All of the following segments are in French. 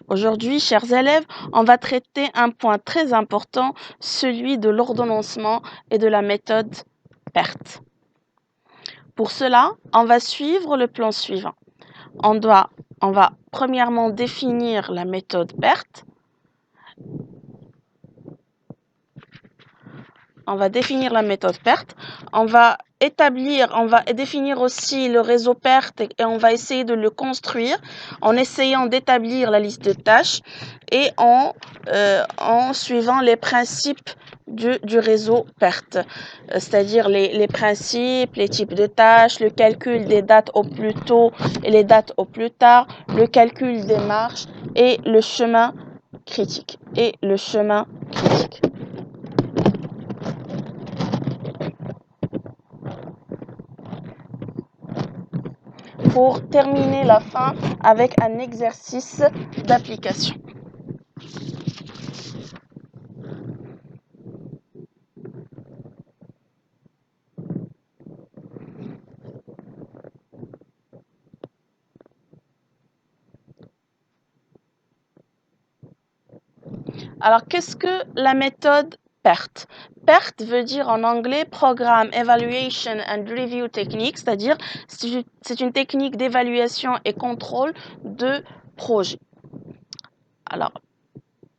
Aujourd'hui, chers élèves, on va traiter un point très important, celui de l'ordonnancement et de la méthode PERT. Pour cela, on va suivre le plan suivant. On va premièrement définir la méthode PERT. On va définir la méthode PERT. On va définir aussi le réseau PERT et on va essayer de le construire en essayant d'établir la liste de tâches et en suivant les principes du réseau PERT, c'est-à-dire les principes, les types de tâches, le calcul des dates au plus tôt et les dates au plus tard, le calcul des marches et le chemin critique. Pour terminer la fin avec un exercice d'application. Alors, qu'est-ce que la méthode PERT? PERT veut dire en anglais Programme Evaluation and Review Technique, c'est-à-dire c'est une technique d'évaluation et contrôle de projet. Alors,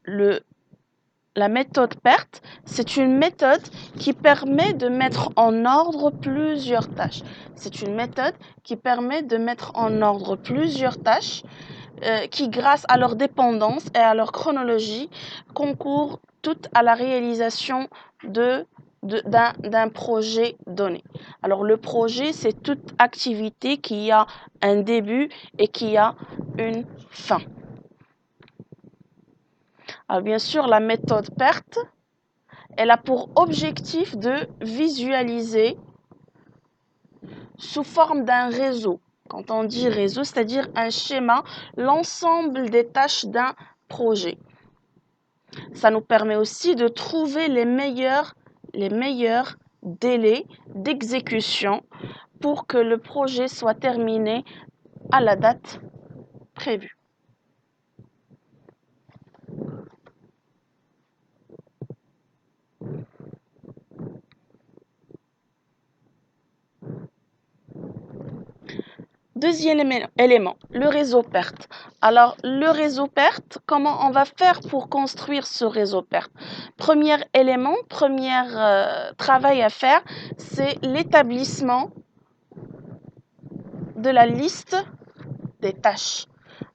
la méthode PERT, c'est une méthode qui permet de mettre en ordre plusieurs tâches. Qui, grâce à leur dépendance et à leur chronologie, concourent toutes à la réalisation d'un projet donné. Alors, le projet, c'est toute activité qui a un début et qui a une fin. Alors, bien sûr, la méthode PERT, elle a pour objectif de visualiser sous forme d'un réseau. Quand on dit réseau, c'est-à-dire un schéma, l'ensemble des tâches d'un projet. Ça nous permet aussi de trouver les meilleurs délais d'exécution pour que le projet soit terminé à la date prévue. Deuxième élément, le réseau PERT. Alors, le réseau PERT, comment on va faire pour construire ce réseau PERT? Premier élément, travail à faire, c'est l'établissement de la liste des tâches.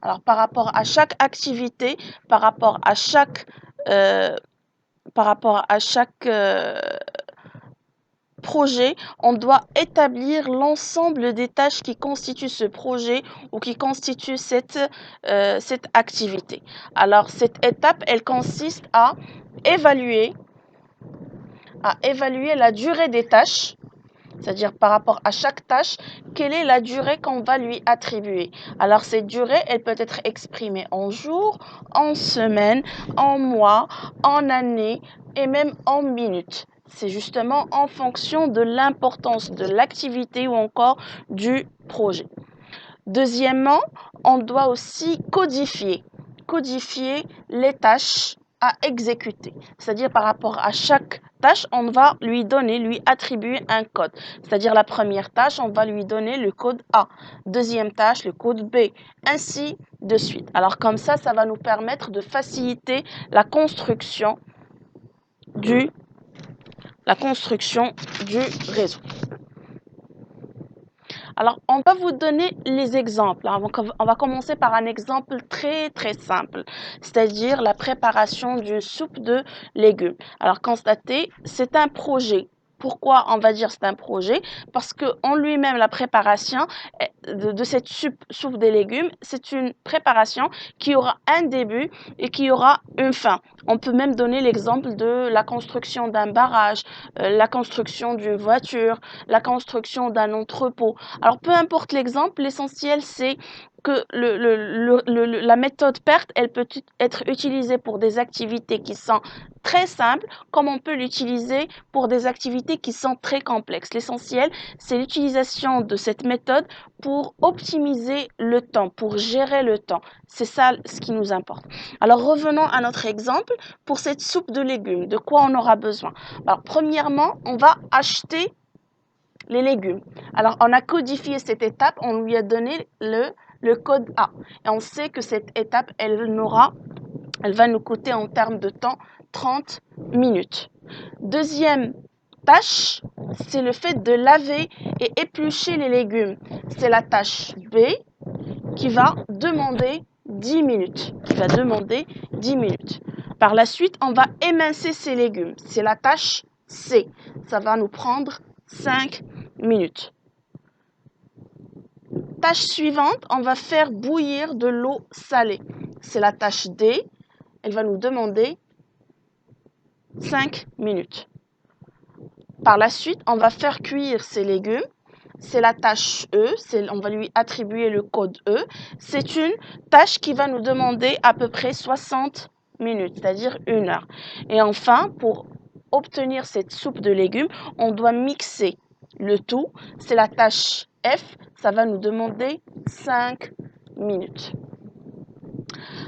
Alors, par rapport à chaque activité, par rapport à chaque projet, on doit établir l'ensemble des tâches qui constituent ce projet ou qui constituent cette activité. Alors, cette étape, elle consiste à évaluer la durée des tâches, c'est-à-dire par rapport à chaque tâche, quelle est la durée qu'on va lui attribuer. Alors, cette durée, elle peut être exprimée en jours, en semaines, en mois, en années et même en minutes. C'est justement en fonction de l'importance de l'activité ou encore du projet. Deuxièmement, on doit aussi codifier les tâches à exécuter. C'est-à-dire par rapport à chaque tâche, on va lui attribuer un code. C'est-à-dire la première tâche, on va lui donner le code A. Deuxième tâche, le code B. Ainsi de suite. Alors comme ça va nous permettre de faciliter la construction du réseau. Alors, on va vous donner les exemples. On va commencer par un exemple très très simple, c'est-à-dire la préparation d'une soupe de légumes. Alors, constatez, c'est un projet. Pourquoi on va dire c'est un projet? Parce qu'en lui-même, la préparation de cette soupe des légumes, c'est une préparation qui aura un début et qui aura une fin. On peut même donner l'exemple de la construction d'un barrage, la construction d'une voiture, la construction d'un entrepôt. Alors, peu importe l'exemple, l'essentiel, c'est que la méthode PERT, elle peut être utilisée pour des activités qui sont très simples, comme on peut l'utiliser pour des activités qui sont très complexes. L'essentiel, c'est l'utilisation de cette méthode pour pour optimiser le temps, pour gérer le temps. C'est ça ce qui nous importe. Alors revenons à notre exemple pour cette soupe de légumes. De quoi on aura besoin? Alors premièrement, on va acheter les légumes. Alors on a codifié cette étape, on lui a donné le code A. Et on sait que cette étape, elle va nous coûter en termes de temps 30 minutes. Deuxième tâche, c'est le fait de laver et éplucher les légumes. C'est la tâche B qui va demander 10 minutes. Par la suite, on va émincer ces légumes. C'est la tâche C. Ça va nous prendre 5 minutes. Tâche suivante, on va faire bouillir de l'eau salée. C'est la tâche D. Elle va nous demander 5 minutes. Par la suite, on va faire cuire ces légumes. C'est la tâche E, on va lui attribuer le code E. C'est une tâche qui va nous demander à peu près 60 minutes, c'est-à-dire 1 heure. Et enfin, pour obtenir cette soupe de légumes, on doit mixer le tout. C'est la tâche F, ça va nous demander 5 minutes.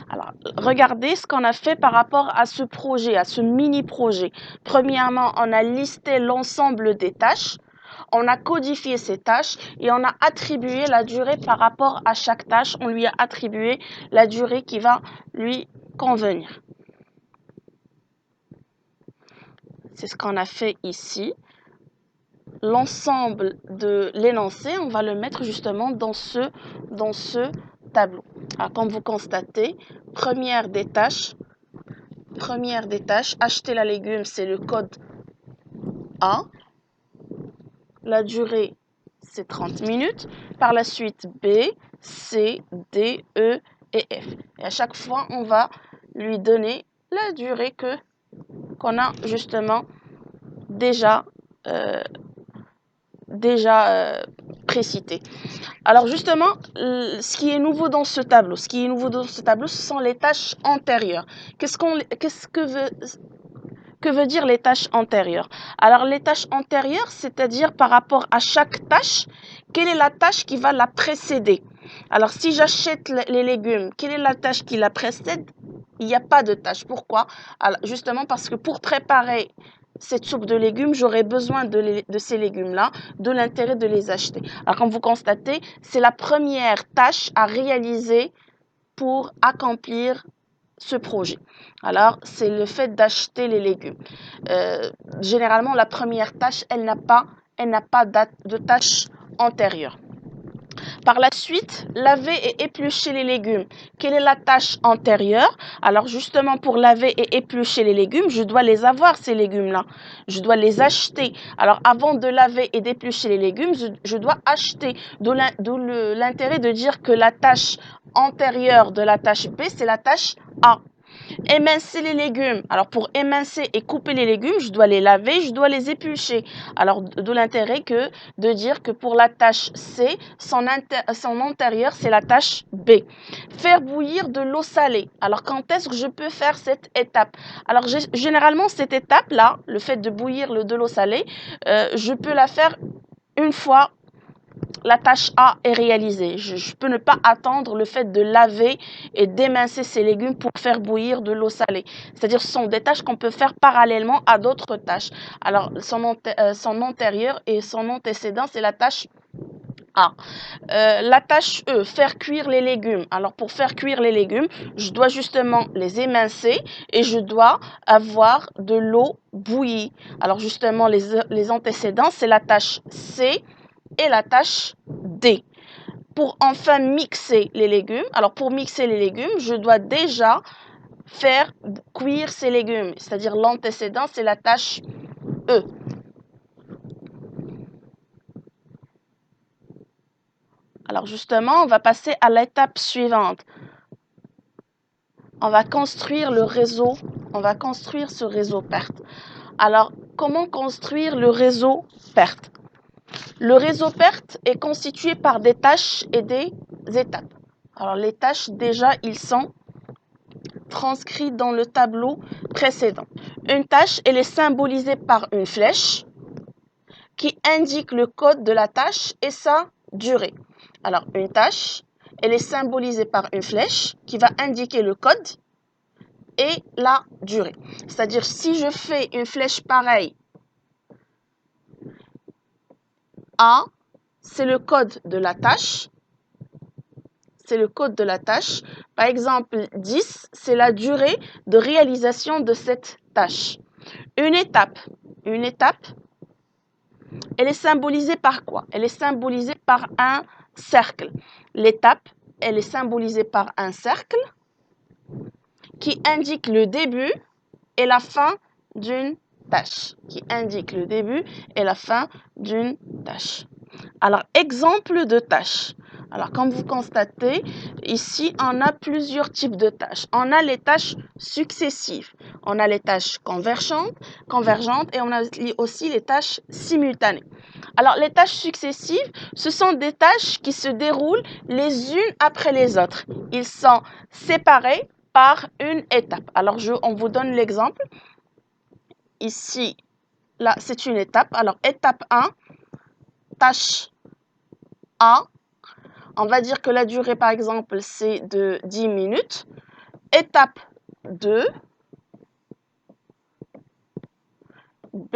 Alors, regardez ce qu'on a fait par rapport à ce projet, à ce mini-projet. Premièrement, on a listé l'ensemble des tâches. On a codifié ces tâches et on a attribué la durée par rapport à chaque tâche. On lui a attribué la durée qui va lui convenir. C'est ce qu'on a fait ici. L'ensemble de l'énoncé, on va le mettre justement dans ce tableau. Alors, comme vous constatez, première des tâches, acheter la légume, c'est le code A. La durée, c'est 30 minutes. Par la suite, B, C, D, E et F. Et à chaque fois, on va lui donner la durée qu'on a justement déjà précité. Alors justement, ce qui est nouveau dans ce tableau, ce sont les tâches antérieures. Que veut dire les tâches antérieures? Alors les tâches antérieures, c'est-à-dire par rapport à chaque tâche, quelle est la tâche qui va la précéder? Alors si j'achète les légumes, quelle est la tâche qui la précède? Il n'y a pas de tâche. Pourquoi? Alors, justement parce que pour préparer cette soupe de légumes, j'aurai besoin de ces légumes-là, de l'intérêt de les acheter. Alors comme vous constatez, c'est la première tâche à réaliser pour accomplir ce projet. Alors, c'est le fait d'acheter les légumes. Généralement, la première tâche, elle n'a pas de tâche antérieure. Par la suite, laver et éplucher les légumes. Quelle est la tâche antérieure? Alors justement, pour laver et éplucher les légumes, je dois les avoir, ces légumes-là. Je dois les acheter. Alors avant de laver et d'éplucher les légumes, je dois acheter. D'où l'intérêt de dire que la tâche antérieure de la tâche B, c'est la tâche A. Émincer les légumes. Alors pour émincer et couper les légumes, je dois les laver, je dois les éplucher. Alors d'où l'intérêt de dire que pour la tâche C, son antérieur, c'est la tâche B. Faire bouillir de l'eau salée. Alors quand est-ce que je peux faire cette étape? Alors généralement cette étape-là, le fait de bouillir de l'eau salée, je peux la faire une fois la tâche A est réalisée. Je peux ne pas attendre le fait de laver et d'émincer ces légumes pour faire bouillir de l'eau salée. C'est-à-dire ce sont des tâches qu'on peut faire parallèlement à d'autres tâches. Alors, son antérieur et son antécédent, c'est la tâche A. La tâche E, faire cuire les légumes. Alors, pour faire cuire les légumes, je dois justement les émincer et je dois avoir de l'eau bouillie. Alors, justement, les antécédents, c'est la tâche C et la tâche D. Pour enfin mixer les légumes, alors pour mixer les légumes, je dois déjà faire cuire ces légumes, c'est-à-dire l'antécédent, c'est la tâche E. Alors justement, on va passer à l'étape suivante. On va construire le réseau, ce réseau perte. Alors, comment construire le réseau perte? Le réseau perte est constitué par des tâches et des étapes. Alors les tâches, déjà, ils sont transcrits dans le tableau précédent. Une tâche, elle est symbolisée par une flèche qui indique le code de la tâche et sa durée. Alors, une tâche, elle est symbolisée par une flèche qui va indiquer le code et la durée. C'est-à-dire, si je fais une flèche pareille A, c'est le code de la tâche. C'est le code de la tâche. Par exemple, 10, c'est la durée de réalisation de cette tâche. Une étape, elle est symbolisée par quoi? Elle est symbolisée par un cercle. L'étape, elle est symbolisée par un cercle qui indique le début et la fin d'une tâche. Qui indique le début et la fin d'une tâche. Alors, exemple de tâches. Alors, comme vous constatez, ici, on a plusieurs types de tâches. On a les tâches successives, on a les tâches convergentes et on a aussi les tâches simultanées. Alors, les tâches successives, ce sont des tâches qui se déroulent les unes après les autres. Ils sont séparés par une étape. Alors, on vous donne l'exemple. Ici, là, c'est une étape. Alors, étape 1, tâche A. On va dire que la durée, par exemple, c'est de 10 minutes. Étape 2, B.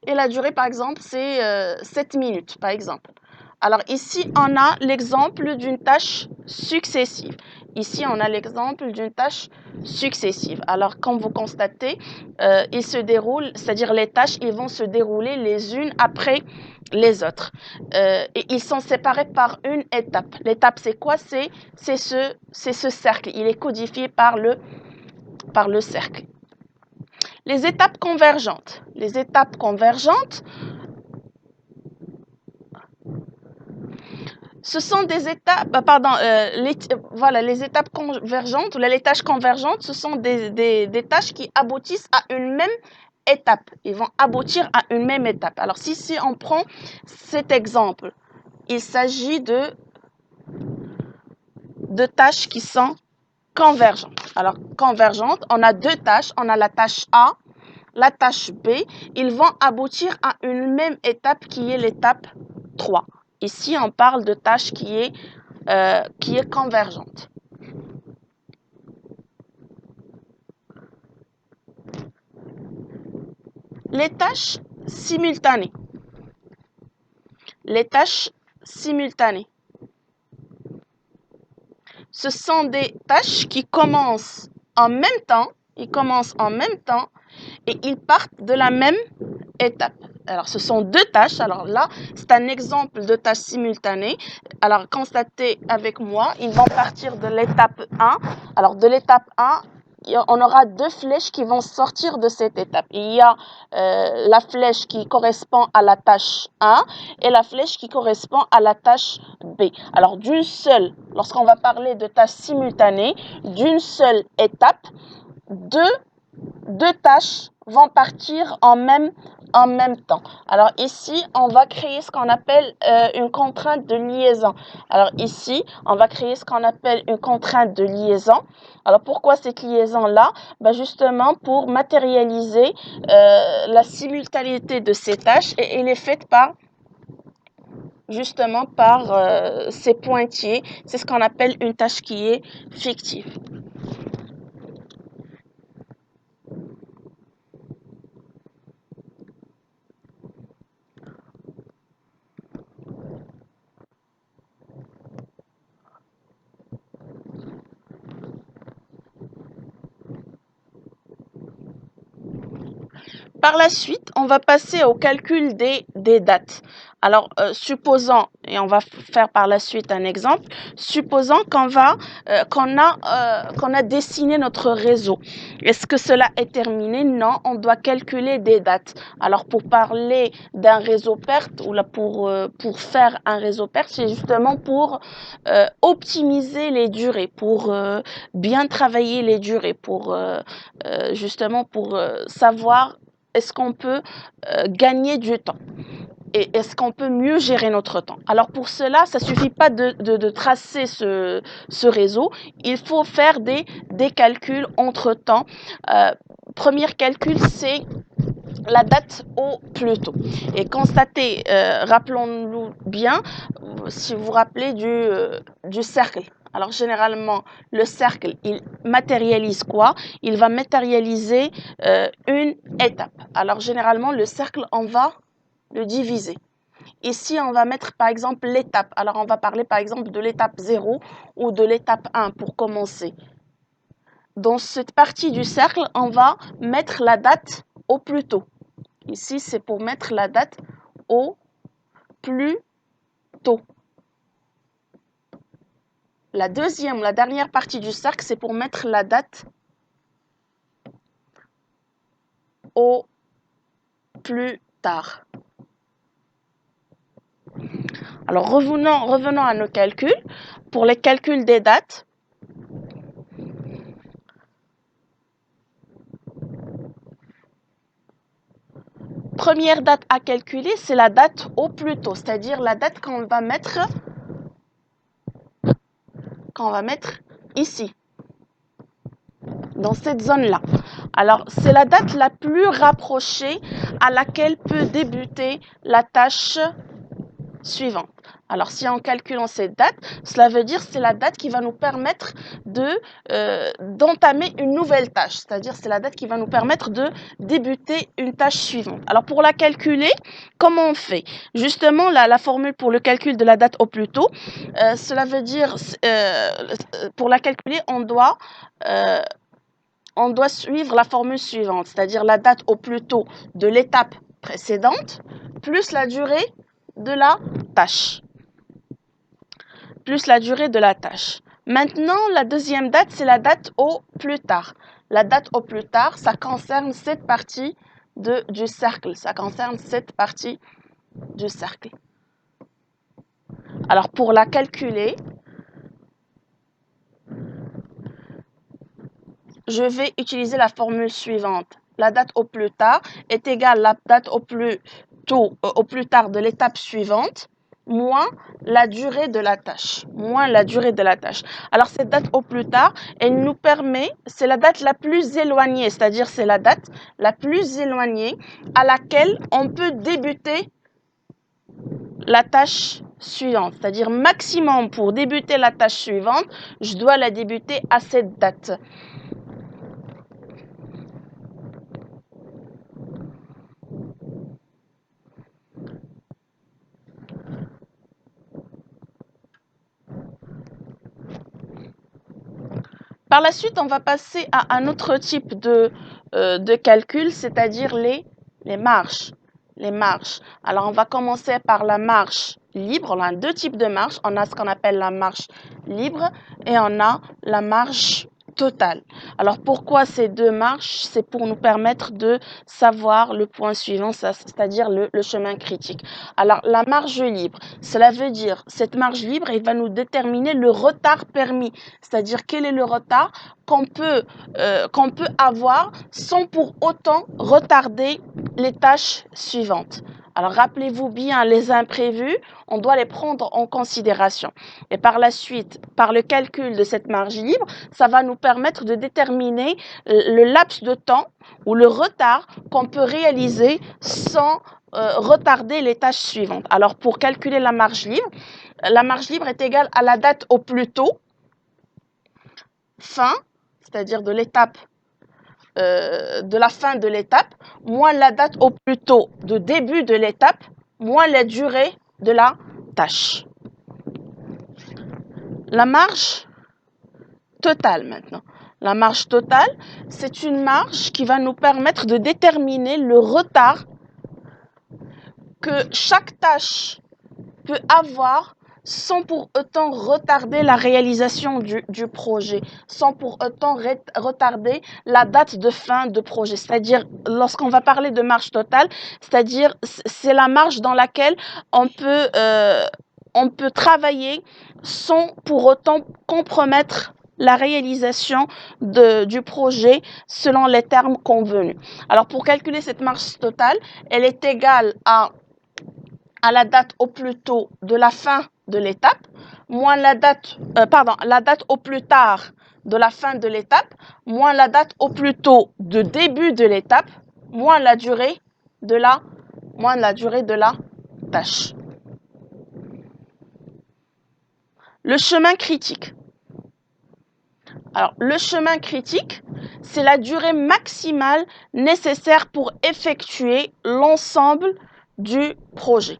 Et la durée, par exemple, c'est 7 minutes, par exemple. Alors ici, on a l'exemple d'une tâche successive. Ici, on a l'exemple d'une tâche successive. Alors, comme vous constatez, ils se déroulent, c'est-à-dire les tâches, ils vont se dérouler les unes après les autres. Et ils sont séparés par une étape. L'étape, c'est quoi? C'est ce cercle. Il est codifié par le cercle. Les étapes convergentes. Les étapes convergentes, ce sont des étapes, les étapes convergentes ou les tâches convergentes, ce sont des tâches qui aboutissent à une même étape. Ils vont aboutir à une même étape. Alors, si on prend cet exemple, il s'agit de tâches qui sont convergentes. Alors, convergentes, on a deux tâches. On a la tâche A, la tâche B. Ils vont aboutir à une même étape qui est l'étape 3. Ici, on parle de tâche qui est convergente. Les tâches simultanées. Les tâches simultanées. Ce sont des tâches qui commencent en même temps. Ils commencent en même temps et ils partent de la même étape. Alors, ce sont deux tâches. Alors là, c'est un exemple de tâche simultanée. Alors, constatez avec moi, ils vont partir de l'étape 1. Alors, de l'étape 1, on aura deux flèches qui vont sortir de cette étape. Il y a la flèche qui correspond à la tâche 1 et la flèche qui correspond à la tâche B. Alors, lorsqu'on va parler de tâches simultanées, d'une seule étape, deux tâches vont partir en même temps. Alors ici, on va créer ce qu'on appelle une contrainte de liaison. Alors ici, on va créer ce qu'on appelle une contrainte de liaison. Alors pourquoi cette liaison-là? Justement pour matérialiser la simultanéité de ces tâches et elle est faite par ces pointillés. C'est ce qu'on appelle une tâche qui est fictive. Par la suite, on va passer au calcul des dates. Alors, supposons, et on va faire par la suite un exemple, supposons qu'on a dessiné notre réseau. Est-ce que cela est terminé? Non, on doit calculer des dates. Alors, pour parler d'un réseau perte ou là pour faire un réseau perte, c'est justement pour optimiser les durées, pour bien travailler les durées, pour savoir est-ce qu'on peut gagner du temps et est-ce qu'on peut mieux gérer notre temps. Alors pour cela, ça ne suffit pas de tracer ce réseau, il faut faire des calculs entre temps. Premier calcul, c'est la date au plus tôt. Et constatez, rappelons-nous bien, si vous vous rappelez du cercle. Alors généralement, le cercle, il matérialise quoi? Il va matérialiser une étape. Alors généralement, le cercle, on va le diviser. Ici, on va mettre par exemple l'étape. Alors on va parler par exemple de l'étape 0 ou de l'étape 1 pour commencer. Dans cette partie du cercle, on va mettre la date au plus tôt. Ici, c'est pour mettre la date au plus tôt. La dernière partie du cercle, c'est pour mettre la date au plus tard. Alors, revenons à nos calculs. Pour les calculs des dates, première date à calculer, c'est la date au plus tôt, c'est-à-dire la date qu'on va mettre ici, dans cette zone-là. Alors, c'est la date la plus rapprochée à laquelle peut débuter la tâche suivante. Alors, si en calculant cette date, cela veut dire que c'est la date qui va nous permettre d'entamer une nouvelle tâche. C'est-à-dire c'est la date qui va nous permettre de débuter une tâche suivante. Alors, pour la calculer, comment on fait? Justement, la formule pour le calcul de la date au plus tôt, cela veut dire, pour la calculer, on doit suivre la formule suivante, c'est-à-dire la date au plus tôt de l'étape précédente, plus la durée de la tâche. Maintenant, la deuxième date, c'est la date au plus tard. La date au plus tard, ça concerne cette partie du cercle. Alors, pour la calculer, je vais utiliser la formule suivante. La date au plus tard est égale à la date au plus tard de l'étape suivante, moins la durée de la tâche. Alors, cette date au plus tard, elle nous permet, c'est la date la plus éloignée, c'est-à-dire c'est la date la plus éloignée à laquelle on peut débuter la tâche suivante. C'est-à-dire maximum pour débuter la tâche suivante, je dois la débuter à cette date. Par la suite, on va passer à un autre type de calcul, c'est-à-dire les marges. Alors, on va commencer par la marge libre. On a deux types de marge. On a ce qu'on appelle la marge libre et on a la marge totale. Alors, pourquoi ces deux marges? C'est pour nous permettre de savoir le point suivant, c'est-à-dire le chemin critique. Alors, la marge libre, cela veut dire, cette marge libre, elle va nous déterminer le retard permis, c'est-à-dire quel est le retard qu'on peut avoir sans pour autant retarder les tâches suivantes. Alors, rappelez-vous bien, les imprévus, on doit les prendre en considération. Et par la suite, par le calcul de cette marge libre, ça va nous permettre de déterminer le laps de temps ou le retard qu'on peut réaliser sans retarder les tâches suivantes. Alors, pour calculer la marge libre est égale à la date au plus tôt, fin, c'est-à-dire de l'étape de la fin de l'étape, moins la date au plus tôt de début de l'étape, moins la durée de la tâche. La marge totale maintenant. La marge totale, c'est une marge qui va nous permettre de déterminer le retard que chaque tâche peut avoir sans pour autant retarder la réalisation du projet, sans pour autant retarder la date de fin de projet. C'est-à-dire, lorsqu'on va parler de marge totale, c'est-à-dire c'est la marge dans laquelle on peut travailler sans pour autant compromettre la réalisation du projet selon les termes convenus. Alors, pour calculer cette marge totale, elle est égale à la date au plus tôt de la fin de l'étape, moins la date au plus tard de la fin de l'étape, moins la date au plus tôt de début de l'étape, moins la durée de la durée de la tâche. Le chemin critique. Alors, le chemin critique, c'est la durée maximale nécessaire pour effectuer l'ensemble du projet.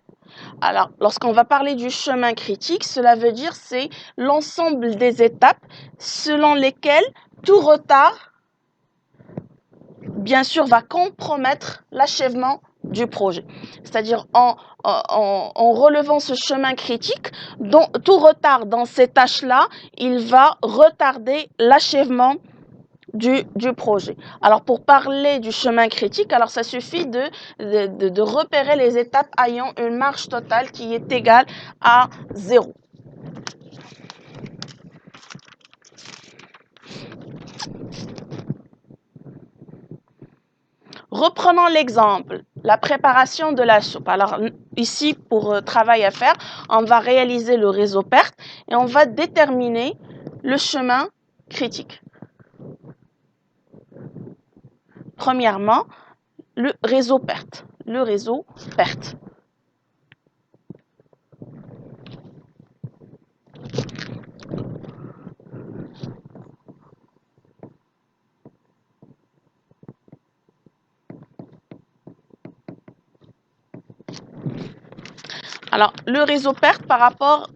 Alors, lorsqu'on va parler du chemin critique, cela veut dire c'est l'ensemble des étapes selon lesquelles tout retard, bien sûr, va compromettre l'achèvement du projet. C'est-à-dire en relevant ce chemin critique, tout retard dans ces tâches-là, il va retarder l'achèvement du projet. Alors pour parler du chemin critique, alors ça suffit de repérer les étapes ayant une marge totale qui est égale à 0. Reprenons l'exemple, la préparation de la soupe. Alors ici, pour travail à faire, on va réaliser le réseau perte et on va déterminer le chemin critique. Premièrement, le réseau perte. Le réseau perte. Alors, le réseau perte par rapport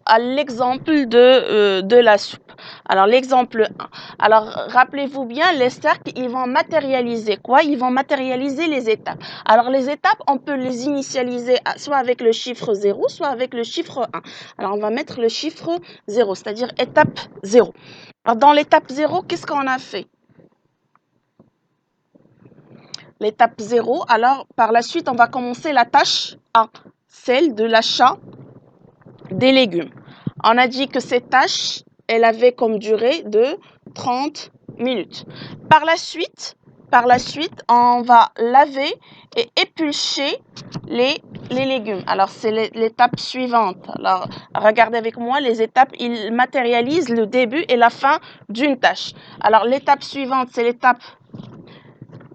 à l'exemple de la soupe. Alors, l'exemple 1. Alors, rappelez-vous bien, les cercles, ils vont matérialiser quoi? Ils vont matérialiser les étapes. Alors, les étapes, on peut les initialiser soit avec le chiffre 0, soit avec le chiffre 1. Alors, on va mettre le chiffre 0, c'est-à-dire étape 0. Alors, dans l'étape 0, qu'est-ce qu'on a fait? L'étape 0, alors, par la suite, on va commencer la tâche 1, celle de l'achat des légumes. On a dit que cette tâche, elle avait comme durée de 30 minutes. Par la suite, on va laver et épulcher les légumes. Alors, c'est l'étape suivante. Alors, regardez avec moi, les étapes, ils matérialisent le début et la fin d'une tâche. Alors, l'étape suivante, c'est l'étape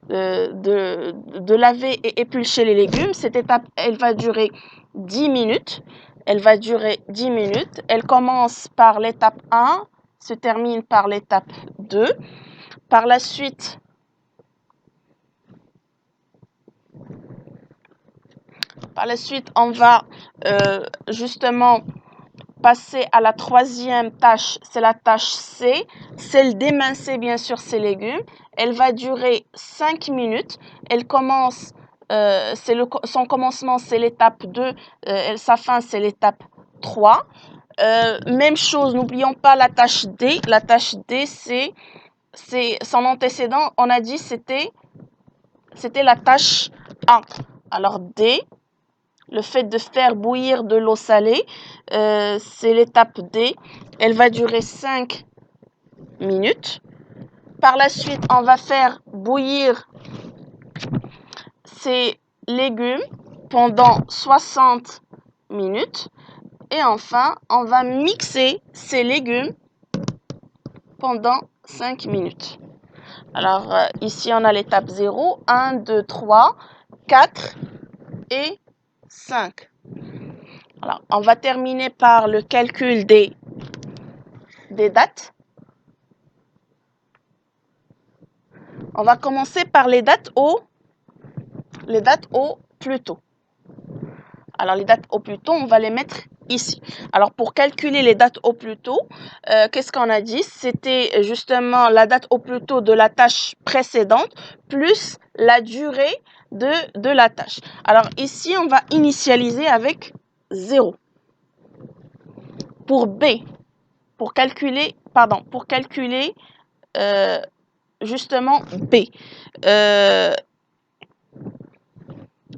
de laver et épulcher les légumes. Cette étape, elle va durer 10 minutes. Elle va durer 10 minutes. Elle commence par l'étape 1, se termine par l'étape 2. Par la suite, on va justement passer à la troisième tâche, c'est la tâche C, celle d'émincer bien sûr ces légumes. Elle va durer 5 minutes. Elle commence, son commencement c'est l'étape 2, sa fin c'est l'étape 3. Même chose, n'oublions pas la tâche D. La tâche D, c'est son antécédent, on a dit c'était la tâche 1. Alors D, le fait de faire bouillir de l'eau salée, c'est l'étape D. Elle va durer 5 minutes. Par la suite, on va faire bouillir ces légumes pendant 60 minutes. Et enfin, on va mixer ces légumes pendant 5 minutes. Alors, ici, on a l'étape 0, 1, 2, 3, 4 et 5. Alors, on va terminer par le calcul des dates. On va commencer par les dates au plus tôt. Alors, les dates au plus tôt, on va les mettre ici. Alors, pour calculer les dates au plus tôt, qu'est-ce qu'on a dit? C'était justement la date au plus tôt de la tâche précédente plus la durée de la tâche. Alors, ici, on va initialiser avec 0. Pour B, pour calculer justement B.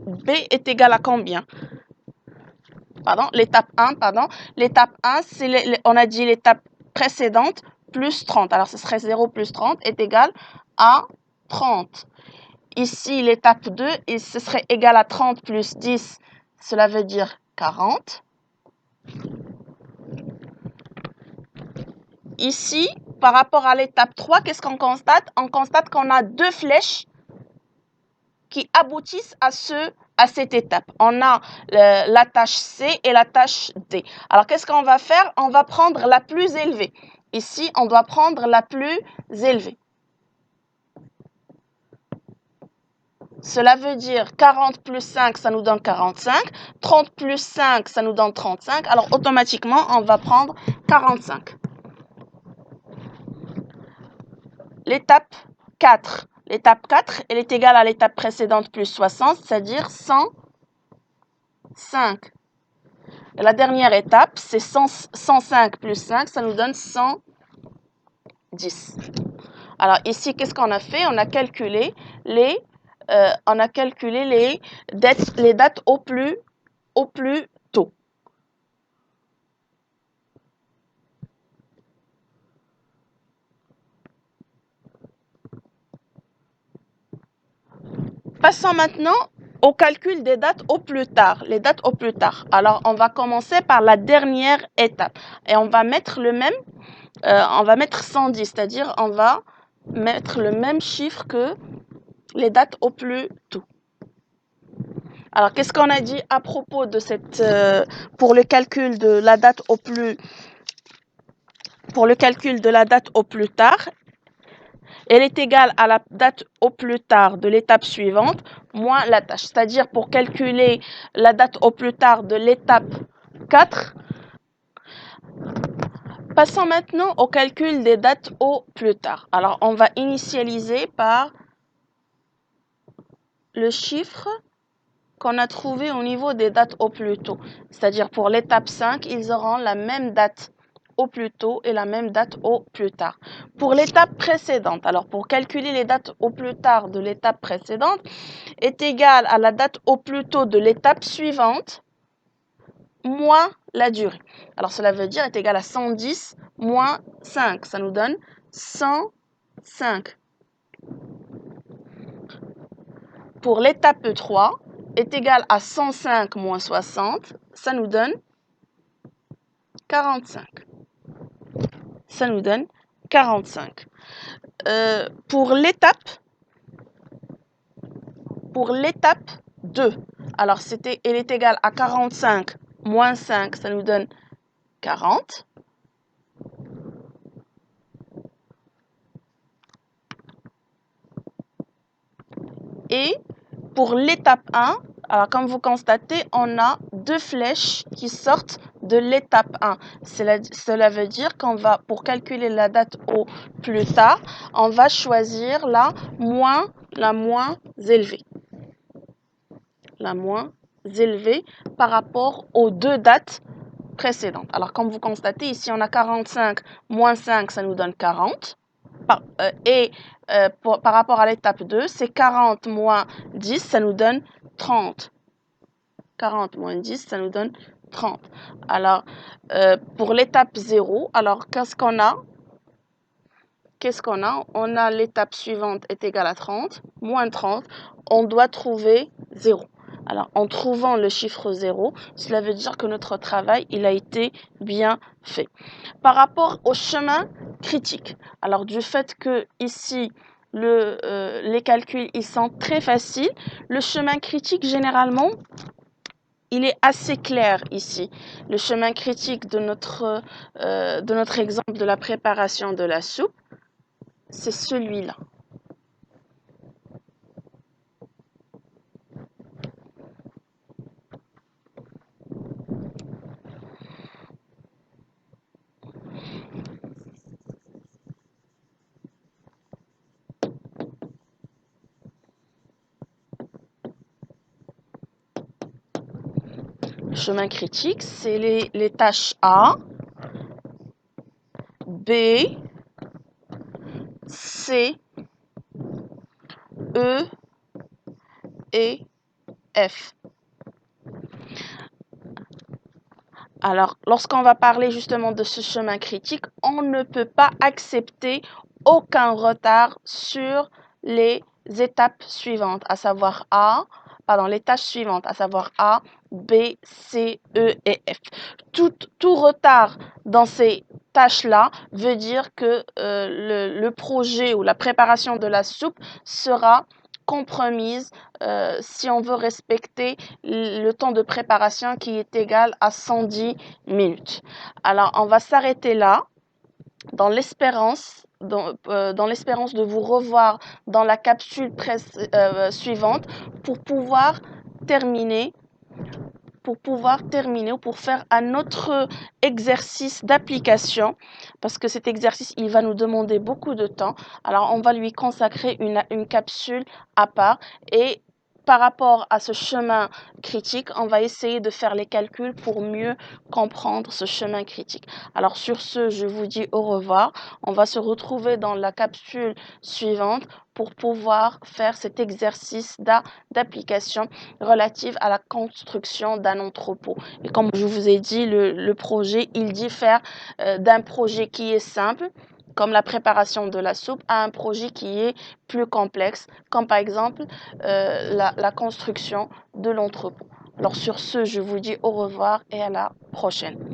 B est égal à combien? L'étape 1, L'étape 1, on a dit l'étape précédente plus 30. Alors, ce serait 0 plus 30 est égal à 30. Ici, l'étape 2, et ce serait égal à 30 plus 10. Cela veut dire 40. Ici, par rapport à l'étape 3, qu'est-ce qu'on constate? On constate qu'on a deux flèches qui aboutissent à cette étape. On a la tâche C et la tâche D. Alors, qu'est-ce qu'on va faire? On va prendre la plus élevée. Ici, on doit prendre la plus élevée. Cela veut dire 40 plus 5, ça nous donne 45. 30 plus 5, ça nous donne 35. Alors, automatiquement, on va prendre 45. L'étape 4. L'étape 4, elle est égale à l'étape précédente plus 60, c'est-à-dire 105. Et la dernière étape, c'est 105 plus 5, ça nous donne 110. Alors ici, qu'est-ce qu'on a fait? On a calculé les dates au plus tôt. Passons maintenant au calcul des dates au plus tard. Les dates au plus tard. Alors, on va commencer par la dernière étape. Et on va mettre on va mettre 110, c'est-à-dire on va mettre le même chiffre que les dates au plus tôt. Alors, qu'est-ce qu'on a dit à propos de pour le calcul de la date au plus tard? Elle est égale à la date au plus tard de l'étape suivante moins la tâche. C'est-à-dire pour calculer la date au plus tard de l'étape 4, passons maintenant au calcul des dates au plus tard. Alors, on va initialiser par le chiffre qu'on a trouvé au niveau des dates au plus tôt. C'est-à-dire pour l'étape 5, ils auront la même date au plus tôt et la même date au plus tard. Pour l'étape précédente, alors pour calculer les dates au plus tard de l'étape précédente, est égale à la date au plus tôt de l'étape suivante moins la durée. Alors cela veut dire est égal à 110 moins 5. Ça nous donne 105. Pour l'étape 3, est égal à 105 moins 60. Ça nous donne 45. Ça nous donne 45. Pour l'étape 2, alors elle est égale à 45 moins 5, ça nous donne 40. Et pour l'étape 1, alors comme vous constatez, on a deux flèches qui sortent de l'étape 1. Cela veut dire qu'on va, pour calculer la date au plus tard, on va choisir la moins élevée. La moins élevée par rapport aux deux dates précédentes. Alors comme vous constatez, ici on a 45 moins 5, ça nous donne 40. Par rapport à l'étape 2, c'est 40 moins 10, ça nous donne 30. 40 moins 10, ça nous donne 30. Alors, pour l'étape 0, alors qu'est-ce qu'on a? On a l'étape suivante est égale à 30, moins 30, on doit trouver 0. Alors, en trouvant le chiffre 0, cela veut dire que notre travail, il a été bien fait. Par rapport au chemin critique, alors du fait que ici, les calculs, ils sont très faciles, le chemin critique, généralement, il est assez clair ici. Le chemin critique de notre exemple de la préparation de la soupe, c'est celui-là. Le chemin critique, c'est les tâches A, B, C, E et F. Alors, lorsqu'on va parler justement de ce chemin critique, on ne peut pas accepter aucun retard sur les étapes suivantes, à savoir les tâches suivantes, à savoir A, B, C, E et F. Tout retard dans ces tâche-là veut dire que le projet ou la préparation de la soupe sera compromise si on veut respecter le temps de préparation qui est égal à 110 minutes. Alors, on va s'arrêter là dans l'espérance de vous revoir dans la capsule suivante pour pouvoir terminer ou pour faire un autre exercice d'application, parce que cet exercice, il va nous demander beaucoup de temps. Alors, on va lui consacrer une capsule à part et par rapport à ce chemin critique, on va essayer de faire les calculs pour mieux comprendre ce chemin critique. Alors, sur ce, je vous dis au revoir. On va se retrouver dans la capsule suivante pour pouvoir faire cet exercice d'application relative à la construction d'un entrepôt. Et comme je vous ai dit, le projet, il diffère d'un projet qui est simple, comme la préparation de la soupe, à un projet qui est plus complexe, comme par exemple la construction de l'entrepôt. Alors sur ce, je vous dis au revoir et à la prochaine.